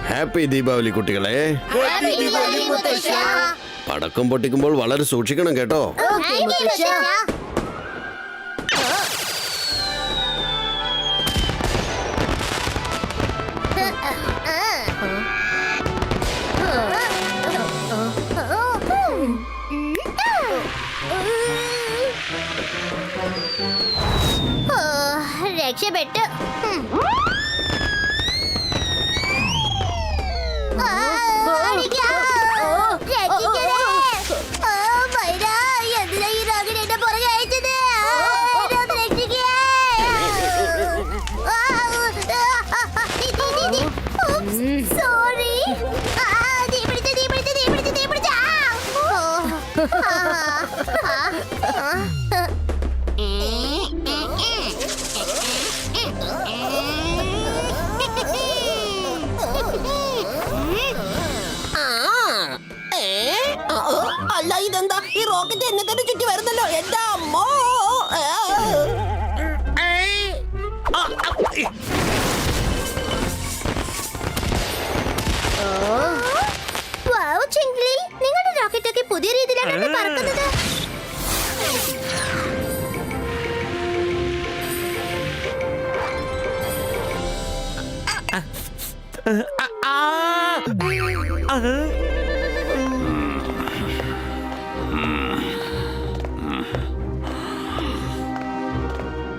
Happy Deepavali കുട്ടികളെ. പടക്കം പൊട്ടിക്കുമ്പോൾ വളരെ സൂക്ഷിക്കണം കേട്ടോ. രക്ഷപ്പെട്ടു. അല്ല, ഇതെന്താ ഈ റോക്കറ്റ് എന്നെ തന്നെ ചുറ്റി വരുന്നല്ലോ. എന്താ അമ്മോ. നിങ്ങളുടെ റോക്കറ്റ് ഒക്കെ പുതിയ രീതിയിലാണ് പറക്കുന്നത്.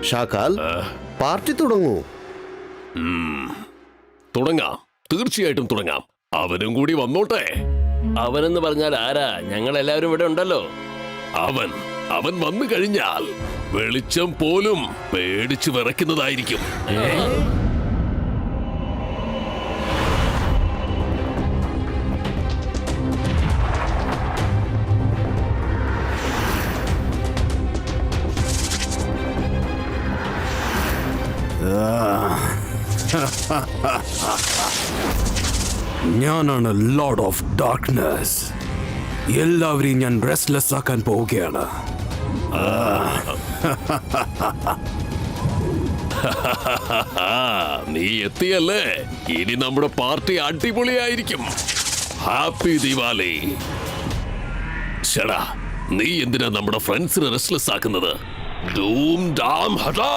ഷാക്കാൽ, പാർട്ടി തുടങ്ങൂ. തുടങ്ങാം, തീർച്ചയായിട്ടും തുടങ്ങാം. അവനും കൂടി വന്നോട്ടെ. അവനെന്ന് പറഞ്ഞാൽ ആരാ? ഞങ്ങൾ എല്ലാവരും ഇവിടെ ഉണ്ടല്ലോ. അവൻ വന്നു കഴിഞ്ഞാൽ വെളിച്ചം പോലും പേടിച്ചു വിറയ്ക്കുന്നതായിരിക്കും. ഞാനാണ് ലോർഡ് ഓഫ് ഡാർക്ക്നെസ്. എല്ലാവരെയും ഞാൻ റെസ്റ്റ്ലെസ് ആക്കാൻ പോവുകയാണ്. നീ എത്തിയല്ലേ? ഇനി നമ്മുടെ പാർട്ടി അടിപൊളിയായിരിക്കും. ഹാപ്പി ദിവാലി. ശടാ, നീ എന്തിനാ നമ്മുടെ ഫ്രണ്ട്സിനെ റെസ്റ്റ്ലെസ് ആക്കുന്നത്? ധൂം ധാം ഹടാ.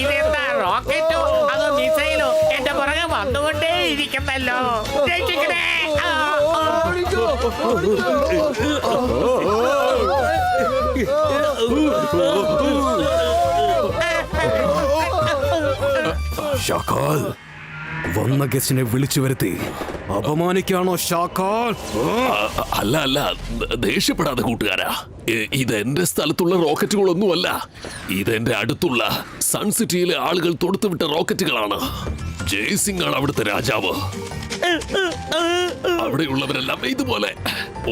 ഇതെന്താ റോക്കറ്റോ അതോ മിസൈലോ? എന്റെ പുറകെ വന്നുകൊണ്ടേ ഇരിക്കുന്നല്ലോ. രക്ഷിക്കണേ. ഷാക്കാൽ, വന്ന ഗസ്റ്റിനെ വിളിച്ചു വരുത്തി അപമാനിക്കാണോ ഷാക്കാൽ? അല്ല, ദേഷ്യപ്പെടാതെ കൂട്ടുകാരാ. ഇത് എന്റെ സ്ഥലത്തുള്ള റോക്കറ്റുകളൊന്നുമല്ല. ഇതെന്റെ അടുത്തുള്ള സൺ സിറ്റിയിലെ ആളുകൾ തൊടുത്തുവിട്ട റോക്കറ്റുകളാണ്. ജയ്സിംഗ് ആണ് അവിടുത്തെ രാജാവ്. അവിടെയുള്ളവരെല്ലാം ഇതുപോലെ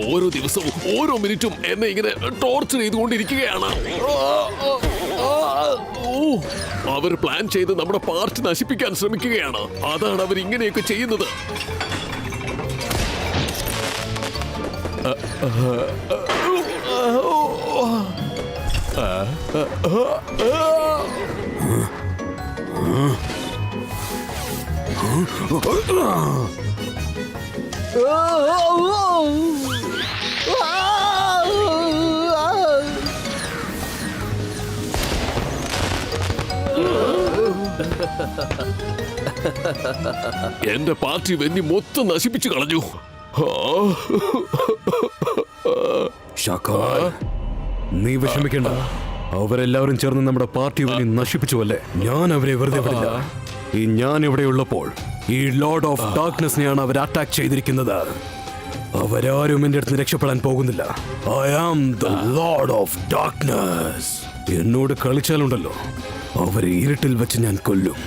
ഓരോ ദിവസവും ഓരോ മിനിറ്റും എന്നെ ഇങ്ങനെ ടോർച്ചർ ചെയ്തുകൊണ്ടിരിക്കുകയാണ്. അവർ പ്ലാൻ ചെയ്ത് നമ്മുടെ പാർട്ടി നശിപ്പിക്കാൻ ശ്രമിക്കുകയാണ്. അതാണ് അവർ ഇങ്ങനെയൊക്കെ ചെയ്യുന്നത്. എന്റെ പാർട്ടി വെന്നി മൊത്തം നശിപ്പിച്ചു കളഞ്ഞു. ഷാക്കാൽ, നീ വിഷമിക്കണ്ട. അവരെല്ലാവരും ചേർന്ന് നമ്മുടെ പാർട്ടി വെന്നി നശിപ്പിച്ചുവല്ലേ? ഞാൻ അവരെ വെറുതെ വിടില്ല. ഞാൻ ഇവിടെ ഉള്ളപ്പോൾ ഈ ലോർഡ് ഓഫ് ഡാർക്ക്നെസ്സിനെയാണ് അവർ അറ്റാക്ക് ചെയ്തിരിക്കുന്നത്. അവരാരും എന്റെ അടുത്ത് രക്ഷപ്പെടാൻ പോകുന്നില്ല. I am the lord of darkness. എന്നോട് കളിച്ചാലുണ്ടല്ലോ, അവരെ ഇരുട്ടിൽ വെച്ച് ഞാൻ കൊല്ലും.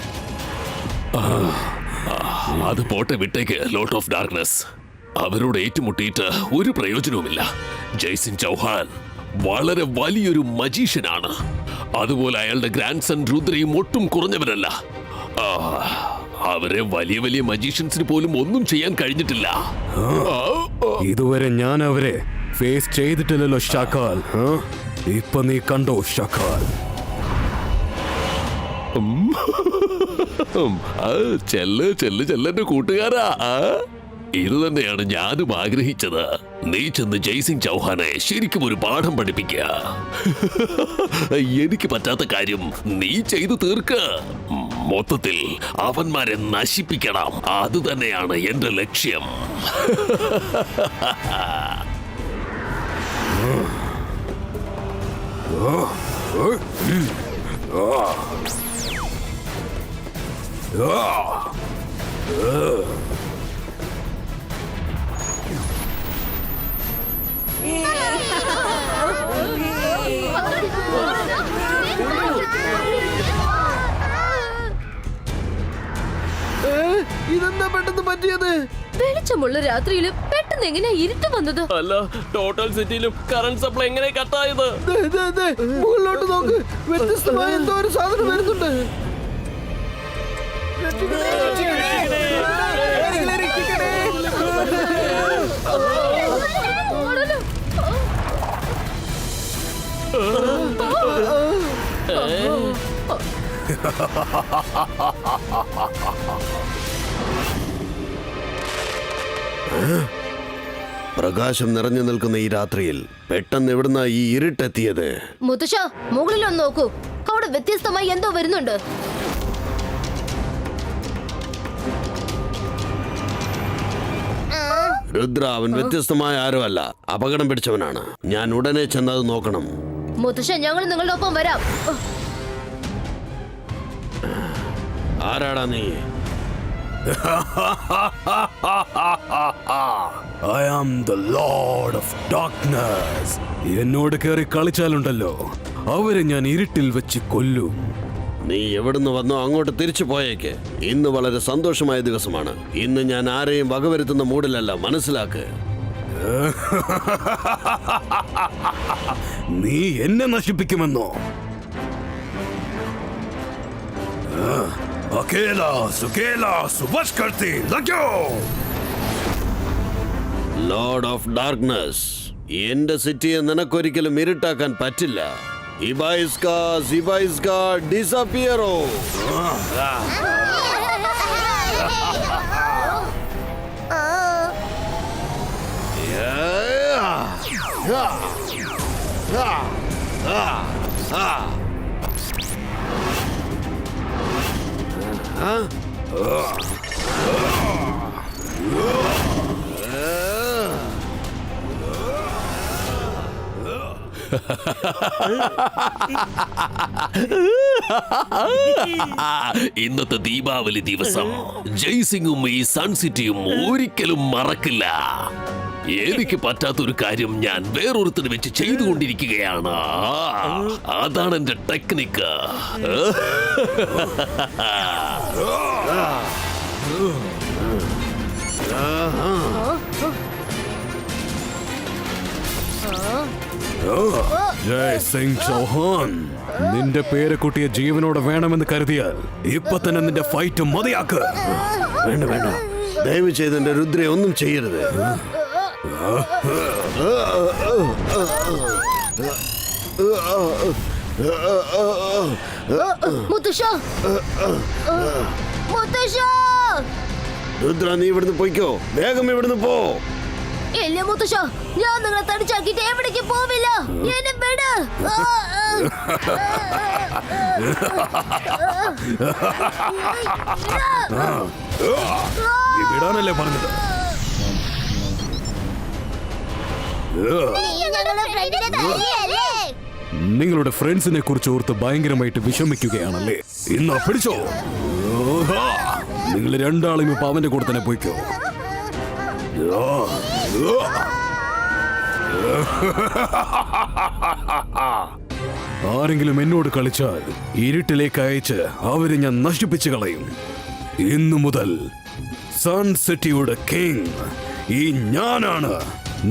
അത് പോട്ടെ, വിട്ടേക്ക് ലോട്ട് ഓഫ് ഡാർക്ക്നെസ്. അവരോട് ഏറ്റുമുട്ടിയിട്ട് ഒരു പ്രയോജനവുമില്ല. ജയ്സിംഗ് ചൗഹാൻ വളരെ വലിയൊരു മജീഷ്യനാണ്. അതുപോലെ അയാളുടെ ഗ്രാൻഡ് സൺ രുദ്രയും ഒട്ടും കുറഞ്ഞവരല്ല. അവരെ വലിയ വലിയ മജീഷ്യൻസിന് പോലും ഒന്നും ചെയ്യാൻ കഴിഞ്ഞിട്ടില്ല. ഇതുവരെ ഞാൻ അവരെ ഫേസ് ചെയ്തിട്ടില്ലല്ലോ ഷാക്കാൽ. ഇപ്പൊ നീ കണ്ടോ ഷാക്കാൽ? ചെല്ല് ചെല്ല് ചെല്ലെന്റെ കൂട്ടുകാരാ. ഇത് തന്നെയാണ് ഞാനും ആഗ്രഹിച്ചത്. നീ ചെന്ന് ജയ്സിംഗ് ചൗഹാനെ ശരിക്കും ഒരു പാഠം പഠിപ്പിക്കുക. എനിക്ക് പറ്റാത്ത കാര്യം നീ ചെയ്തു തീർക്ക്. മൊത്തത്തിൽ അവന്മാരെ നശിപ്പിക്കണം. അത് തന്നെയാണ് എന്റെ ലക്ഷ്യം. ഇതെന്താ പെട്ടെന്ന് പറ്റിയത്? വെളിച്ചമുള്ള രാത്രിയിൽ പെട്ടെന്ന് എങ്ങനെയാ ഇരുട്ട് വന്നത്? അല്ല, ടോട്ടൽ സിറ്റിയിലും കറണ്ട് സപ്ലൈ എങ്ങനെ കട്ടായത്? മുകളിലോട്ട് നോക്ക്, വ്യത്യസ്തമായ എന്തോ ഒരു സാധനം വരുന്നുണ്ട്. പ്രകാശം നിറഞ്ഞു നിൽക്കുന്ന ഈ രാത്രിയിൽ പെട്ടെന്ന് എവിടുന്ന ഈ ഇരുട്ടെത്തിയത്? മുത്തശ്ശ, മുകളിലൊന്ന് നോക്കൂ. അവിടെ വ്യത്യസ്തമായി എന്തോ വരുന്നുണ്ട്. രുദ്ര, അവൻ വ്യത്യസ്തമായ ആരോ അല്ല, അപകടം പിടിച്ചവനാണ്. ഞാൻ ഉടനെ ചെന്നത് നോക്കണം. മുത്തശ്ശ, ഞങ്ങൾ നിങ്ങളുടെ ഒപ്പം വരാം. ആരാടാ നീ? I am the Lord of Darkness. എന്നോട് കയറി കളിച്ചാലുണ്ടല്ലോ, അവരെ ഞാൻ ഇരുട്ടിൽ വെച്ച് കൊല്ലും. നീ എവിടുന്ന് വന്നോ അങ്ങോട്ട് തിരിച്ചു പോയേക്ക്. ഇന്ന് വളരെ സന്തോഷമായ ദിവസമാണ്. ഇന്ന് ഞാൻ ആരെയും വകവരുത്തുന്ന മൂഡിലല്ല, മനസ്സിലാക്ക്. നീ എന്നെ നശിപ്പിക്കുമെന്നോ? അകേല സുകേല സുബഷ് കർത്തി ലഗ്യോ. ലോർഡ് ഓഫ് ഡാർക്ക്നെസ്, എന്റെ സിറ്റിയെ നിനക്കൊരിക്കലും ഇരുട്ടാക്കാൻ പറ്റില്ല. ഇബൈസ്കാ സിബൈസ്കാ ഡിസപ്പിയറോ. ഇന്നത്തെ ദീപാവലി ദിവസം ജയ്സിംഗും ഈ സൺ സിറ്റിയും ഒരിക്കലും മറക്കില്ല. എനിക്ക് പറ്റാത്തൊരു കാര്യം ഞാൻ വേറൊരുത്തിന് വെച്ച് ചെയ്തുകൊണ്ടിരിക്കുകയാണ്. അതാണ് എന്റെ ടെക്നിക്ക്. ജയ്സിംഗ് ചൗഹാൻ, നിന്റെ പേരക്കുട്ടിയെ ജീവനോടെ വേണമെന്ന് കരുതിയാൽ ഇപ്പൊ തന്നെ നിന്റെ ഫൈറ്റ് മതിയാക്ക്. വേണ്ട വേണ്ട, ദയവ് ചെയ്ത് എന്റെ രുദ്രയെ ഒന്നും ചെയ്യരുത്. മുത്തശ്ശ, മുത്തശ്ശ. രുദ്ര, നീ ഇവിടുന്ന് പോയിക്കോ, വേഗം ഇവിടുന്ന് പോ. ഇല്ല മുത്തശ്ശ, ഞാൻ നിങ്ങളെ തടിച്ചാക്കിട്ട് എവിടേക്ക് പോവില്ല. എന്നെ വിട്. വിടാനല്ലേ പറഞ്ഞത്? നിങ്ങളുടെ ഫ്രണ്ട്സിനെ കുറിച്ച് ഓർത്ത് ഭയങ്കരമായിട്ട് വിഷമിക്കുകയാണല്ലേ? ഇന്നാ പിടിച്ചോ. നിങ്ങൾ രണ്ടാളും ഇപ്പൊ അവന്റെ കൂടെ തന്നെ പോയിക്കോ. ആരെങ്കിലും എന്നോട് കളിച്ചാൽ ഇരുട്ടിലേക്ക് അയച്ച് അവരെ ഞാൻ നശിപ്പിച്ചു കളയും. ഇന്നു മുതൽ സൺ സിറ്റിയുടെ കിങ് ഈ ഞാനാണ്.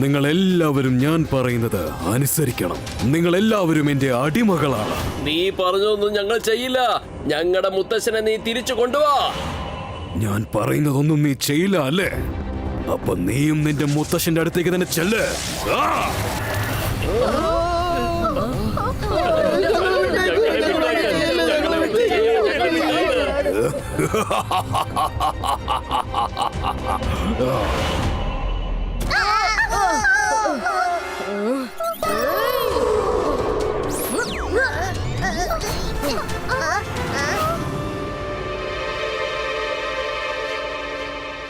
നിങ്ങൾ എല്ലാവരും ഞാൻ പറയുന്നത് അനുസരിക്കണം. നിങ്ങൾ എല്ലാവരും എന്റെ അടിമകളാണ്. നീ പറഞ്ഞതൊന്നും ഞങ്ങൾ ചെയ്യില്ല. ഞങ്ങളുടെ മുത്തശ്ശനെ നീ തിരിച്ചു കൊണ്ടുവാ. ഞാൻ പറയുന്നതൊന്നും നീ ചെയ്യില്ല അല്ലേ? അപ്പൊ നീയും നിന്റെ മുത്തശ്ശന്റെ അടുത്തേക്ക് തന്നെ ചെല്ല്. ആ!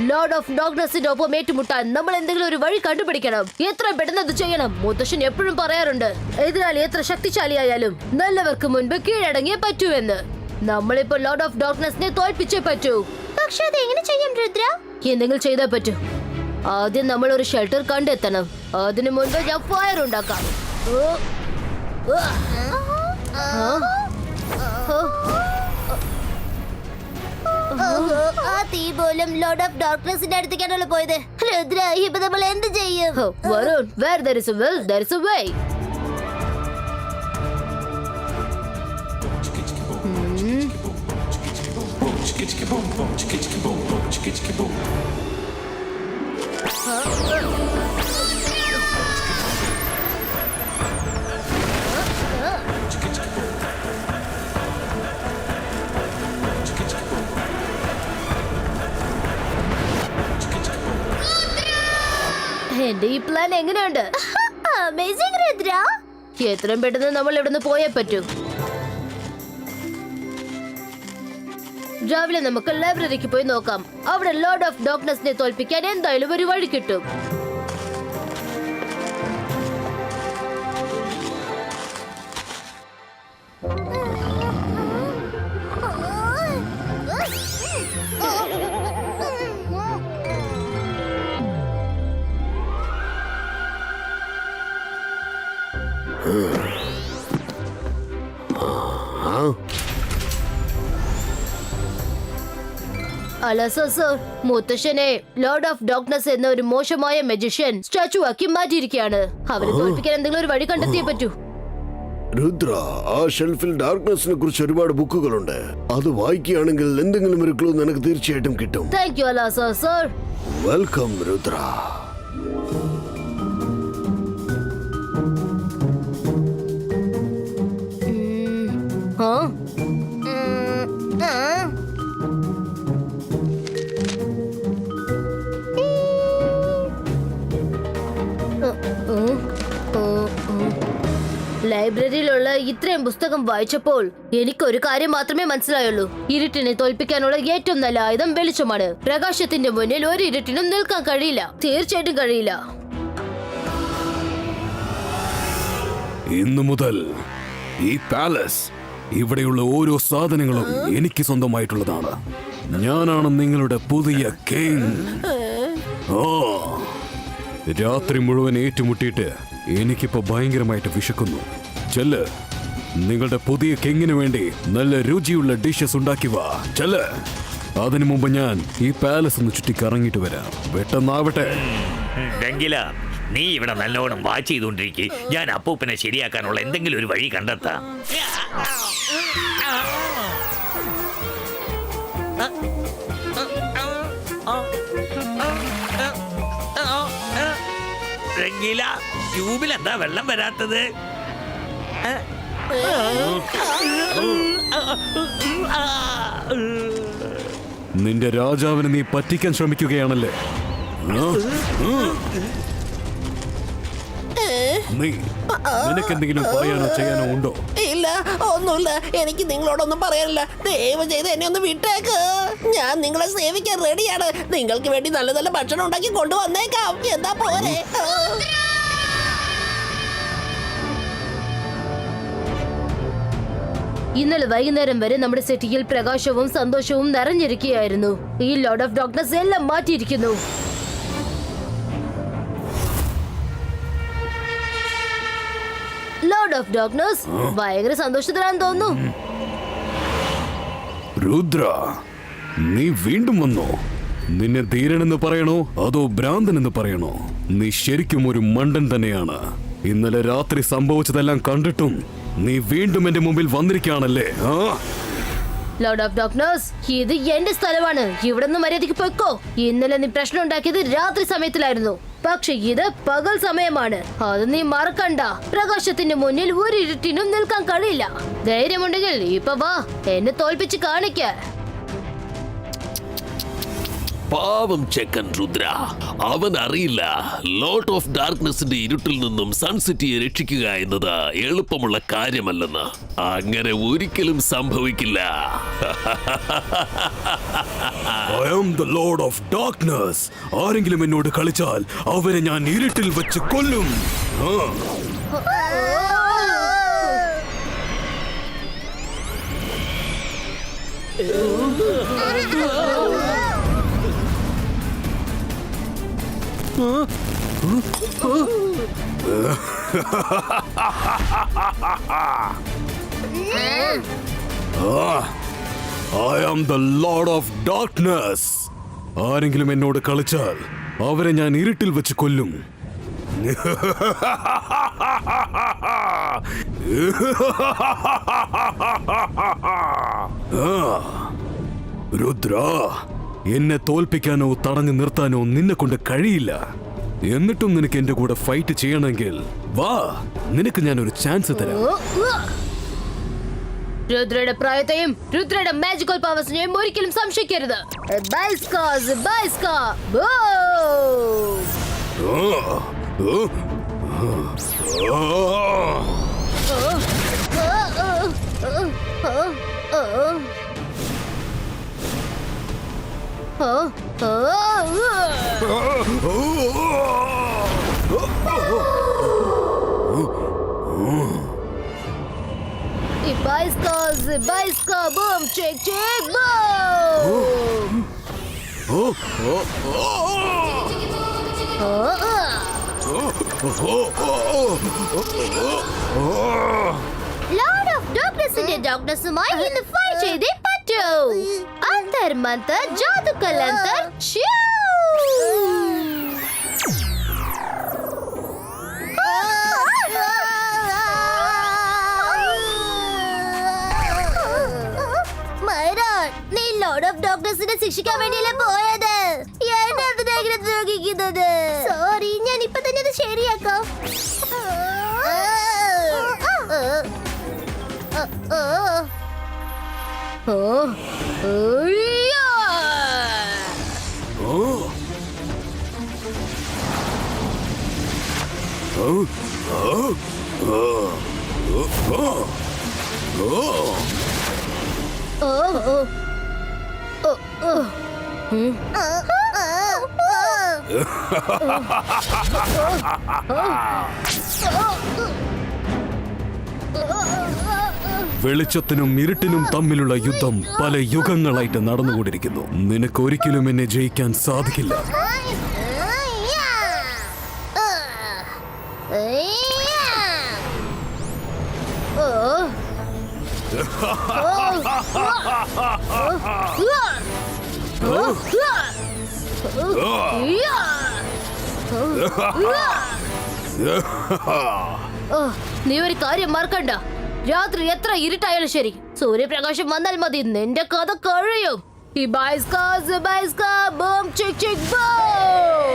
ലോർഡ് ഓഫ് ഡാർക്ക്നെസ്സിന്റെ ഒപ്പം ഏറ്റുമുട്ടാൻ നമ്മൾ എന്തെങ്കിലും ഒരു വഴി കണ്ടുപിടിക്കണം. എത്ര പെട്ടെന്ന് അത് ചെയ്യണം. മുത്തശ്ശൻ എപ്പോഴും പറയാറുണ്ട്, എതിരാളി എത്ര ശക്തിശാലിയായാലും നല്ലവർക്ക് മുൻപ് കീഴടങ്ങിയേ പറ്റൂവെന്ന്. നമ്മളിപ്പോ ലോർഡ് ഓഫ് ഡാർക്ക്നെസ്സിനെ തോൽപ്പിച്ചേ പറ്റൂ. പക്ഷെ അത് എങ്ങനെ ചെയ്യാം രുദ്ര? എന്തെങ്കിലും ചെയ്തേ പറ്റൂ. ആദ്യം നമ്മൾ ഒരു ഷെൽട്ടർ കണ്ടെത്തണം. അതിനു മുൻപ് ഞാൻ ഫയർ ഉണ്ടാക്കാം. ആ തീ പോലും ലോർഡ് ഓഫ് ഡാർക്ക്നെസ്സിന്റെ അടുത്തേക്കാണല്ലോ പോയത്. രുദ്ര, ഇപ്പൊ നമ്മൾ എന്ത് ചെയ്യും? Varun, where there is a will, there is a way. എന്റെ ഈ പ്ലാൻ എങ്ങനെയുണ്ട്? അമേസിംഗ് രുദ്ര. എത്രയും പെട്ടെന്ന് നമ്മൾ ഇവിടുന്ന് പോയേ പറ്റൂ. രാവിലെ നമുക്ക് ലൈബ്രറിക്ക് പോയി നോക്കാം. അവിടെ ലോർഡ് ഓഫ് ഡാർക്ക്നെസ്സിനെ തോൽപ്പിക്കാൻ എന്തായാലും ഒരു വഴി കിട്ടും. അല്ല സർ, മുത്തശ്ശനെ ലോർഡ് ഓഫ് ഡാർക്ക്നെസ് എന്ന ഒരു മോശമായ മജിഷ്യൻ സ്റ്റാച്ചു ആക്കി മാറ്റിയിരിക്കുകയാണ്. അവരെ തോൽപ്പിക്കാൻ എന്തെങ്കിലും ഒരു വഴി കണ്ടെത്തിയേ പറ്റൂ. രുദ്ര, ആ ഷെൽഫിൽ ഡാർക്ക്നെസ്സിനെ കുറിച്ച് ഒരുപാട് ബുക്കുകളുണ്ട്. അത് വായിക്കുകയാണെങ്കിൽ എന്തെങ്കിലും ഒരു ക്ലൂ നിനക്ക് തീർച്ചയായിട്ടും കിട്ടും. താങ്ക് യു അല്ല സർ. വെൽക്കം രുദ്ര. ലൈബ്രറിയിലുള്ള ഇത്രയും പുസ്തകം വായിച്ചപ്പോൾ എനിക്ക് ഒരു കാര്യം മാത്രമേ മനസ്സിലായുള്ളൂ. ഇരുട്ടിനെ തോൽപ്പിക്കാനുള്ള ഏറ്റവും നല്ല ആയുധം വെളിച്ചമാണ്. പ്രകാശത്തിന്റെ മുന്നിൽ ഒരു ഇരുട്ടിനും നിൽക്കാൻ കഴിയില്ല. തീർച്ചയായിട്ടും കഴിയില്ല. ഇന്നു മുതൽ ഈ പാലസ്, ഇവിടെയുള്ള ഓരോ സാധനങ്ങളും എനിക്ക് സ്വന്തമായിട്ടുള്ളതാണ്. ഞാനാണ് നിങ്ങളുടെ പുതിയ കിങ്. ഓ, രാത്രി മുഴുവൻ ഏറ്റുമുട്ടിയിട്ട് എനിക്കിപ്പോ ഭയങ്കരമായിട്ട് വിശക്കുന്നു. ചെല്ല്, നിങ്ങളുടെ പുതിയ കിങ്ങിന് വേണ്ടി നല്ല രുചിയുള്ള ഡിഷസ് ഉണ്ടാക്കി വാ. ചെല്ല്. അതിനു മുമ്പ് ഞാൻ ഈ പാലസ് ഒന്ന് ചുറ്റി കറങ്ങിയിട്ട് വരാം. പെട്ടെന്നാവട്ടെ. ഡെങ്കില, നീ ഇവിടെ നല്ലോണം വാച്ച് ചെയ്തുകൊണ്ടിരിക്കെ. ഞാൻ അപ്പൂപ്പനെ ശരിയാക്കാനുള്ള എന്തെങ്കിലും ഒരു വഴി കണ്ടെത്താം. ഡെങ്കില, ട്യൂബിൽ എന്താ വെള്ളം വരാത്തത്? നിന്റെ രാജാവിനെ നീ പറ്റിക്കാൻ ശ്രമിക്കുകയാണല്ലേ? നിനക്കെന്തെങ്കിലും പറയാനോ ചെയ്യാനോ ഉണ്ടോ? ഇല്ല, ഒന്നുമില്ല. എനിക്ക് നിങ്ങളോടൊന്നും പറയാനില്ല. ദയവ് ചെയ്ത് എന്നെ ഒന്ന് വിട്ടേക്ക്. ഞാൻ നിങ്ങളെ സേവിക്കാൻ റെഡിയാണ്. നിങ്ങൾക്ക് വേണ്ടി നല്ല നല്ല ഭക്ഷണം ഉണ്ടാക്കി കൊണ്ടുവന്നേക്കാം. എന്താ പോരെ? ഇന്നലെ വൈകുന്നേരം വരെ നമ്മുടെ സിറ്റിയിൽ പ്രകാശവും സന്തോഷവും നിറഞ്ഞിരിക്കുകയായിരുന്നു. ഈ ലോർഡ് ഓഫ് ഡാർക്ക്നെസ് എല്ലാം മാറ്റിയിരിക്കുന്നു. ലോർഡ് ഓഫ് ഡാർക്ക്നെസ് ഭയങ്കര സന്തോഷത്തിലാണെന്ന് തോന്നുന്നു. രുദ്ര, നീ വീണ്ടും വന്നോ? നിന്നെ ധീരനെന്ന് പറയണോ അതോ ഭ്രാന്തനെന്ന് പറയണോ? നീ ശരിക്കും ഒരു മണ്ടൻ തന്നെയാണ്. ഇന്നലെ രാത്രി സംഭവിച്ചതെല്ലാം കണ്ടിട്ടും നീ വീണ്ടും എന്റെ മുമ്പിൽ വന്നിരിക്കുകയാണല്ലേ? ആ, ലോർഡ് ഓഫ് ഡാർക്ക്നെസ്, ഇത് എന്റെ സ്ഥലമാണ്. ഇവിടെ നിന്ന് മര്യാദയ്ക്ക് പൊയ്ക്കോ. ഇന്നലെ നീ പ്രശ്നം ഉണ്ടാക്കിയത് രാത്രി സമയത്തിലായിരുന്നു, പക്ഷെ ഇത് പകൽ സമയമാണ്. അത് നീ മറക്കണ്ട. പ്രകാശത്തിന്റെ മുന്നിൽ ഒരു ഇരുട്ടിനും നിൽക്കാൻ കഴിയില്ല. ധൈര്യമുണ്ടെങ്കിൽ ഇപ്പൊ വാ, എന്നെ തോൽപ്പിച്ച് കാണിക്ക. പാവം ചെക്കൻ രുദ്ര, അവൻ അറിയില്ല ലോർഡ് ഓഫ് ഡാർക്ക്നെസിന്റെ ഇരുട്ടിൽ നിന്നും സൺസിറ്റിയെ രക്ഷിക്കുക എന്നത് എളുപ്പമുള്ള കാര്യമല്ലെന്ന്. അങ്ങനെ ഒരിക്കലും സംഭവിക്കില്ല. I am the Lord of Darkness. ആരെങ്കിലും എന്നോട് കളിച്ചാൽ അവരെ ഞാൻ ഇരുട്ടിൽ വെച്ച് കൊല്ലും. ആ, I am the Lord of Darkness. ആരെങ്കിലും എന്നോട് കളിച്ചാൽ അവരെ ഞാൻ ഇരുട്ടിൽ വെച്ച് കൊല്ലും. രുദ്ര, എന്നെ തോൽപ്പിക്കാനോ തടഞ്ഞു നിർത്താനോ നിന്നെ കൊണ്ട് കഴിയില്ല. എന്നിട്ടും നിനക്ക് എന്റെ കൂടെ ഫൈറ്റ് ചെയ്യണമെങ്കിൽ വാ, നിനക്ക് ഞാൻ ഒരു ചാൻസ് തരാം. രുദ്രയുടെ പ്രായത്തെയും രുദ്രയുടെ മാജിക്കൽ പവേഴ്സിനെയും ഒരിക്കലും സംശയിക്കരുത്. ബൈസ്കാസ്, ബൈസ്കാ, ബോ! Bajska, boom, check, check, boom! Lord of Darkness in the darkness-മായി ഇന്ന് ഫൈറ്റ് ചെയ്തേ പറ്റൂ. അന്തർ മന്തർ ജാദു കലന്തർ ച്യൂ. ലോർഡ് ഓഫ് ഡാർക്ക്നെസിനെ ശിക്ഷിക്കാൻ വേണ്ടിയല്ലേ പോയത്? എന്നെ എന്തിനാ ഇങ്ങനെ ദ്രോഹിക്കുന്നത്? സോറി, ഞാൻ ഇപ്പൊ തന്നെ അത് ശരിയാക്കാം. വെളിച്ചത്തിനും ഇരുട്ടിനും തമ്മിലുള്ള യുദ്ധം പല യുഗങ്ങളായിട്ട് നടന്നുകൊണ്ടിരിക്കുന്നു. നിനക്ക് ഒരിക്കലും എന്നെ ജയിക്കാൻ സാധിക്കില്ല. നീ ഒരു കാര്യം മറക്കണ്ട. രാത്രി എത്ര ഇരുട്ടായാലും ശരി, സൂര്യപ്രകാശം വന്നാൽ മതി, നിന്റെ കഥ കഴിയും. ഈ ബൈസ്കാസ്, ബൈസ്കാ, ബൂം, ചിക്, ചിക്, ബൂം!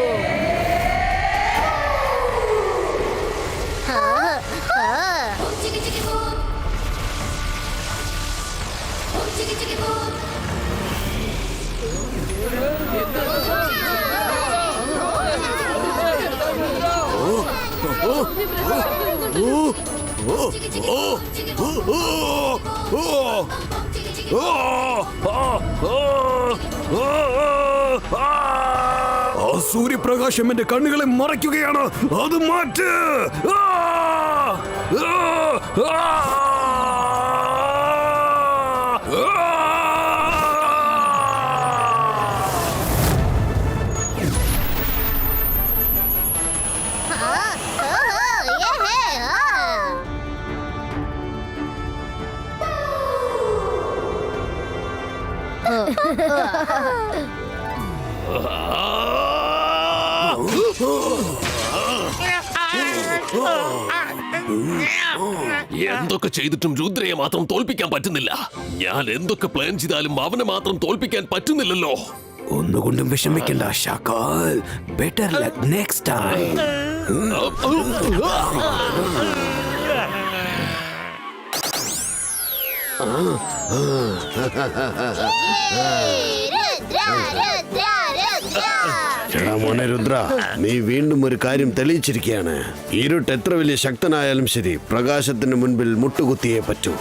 ആ സൂര്യപ്രകാശം എന്റെ കണ്ണുകളെ മറയ്ക്കുകയാണ്. അത് മാറ്റ്. എന്തൊക്കെ ചെയ്തിട്ടും രുദ്രയെ മാത്രം തോൽപ്പിക്കാൻ പറ്റുന്നില്ല. ഞാൻ എന്തൊക്കെ പ്ലാൻ ചെയ്താലും അവനെ മാത്രം തോൽപ്പിക്കാൻ പറ്റുന്നില്ലല്ലോ. ഒന്നുകൊണ്ടും വിഷമിക്കണ്ട Shakaal. Better luck next time. എടാ മോനെ രുദ്ര, നീ വീണ്ടും ഒരു കാര്യം തെളിയിച്ചിരിക്കുകയാണ്. ഇരുട്ട് എത്ര വലിയ ശക്തനായാലും ശരി, പ്രകാശത്തിന് മുൻപിൽ മുട്ടുകുത്തിയേ പറ്റൂ.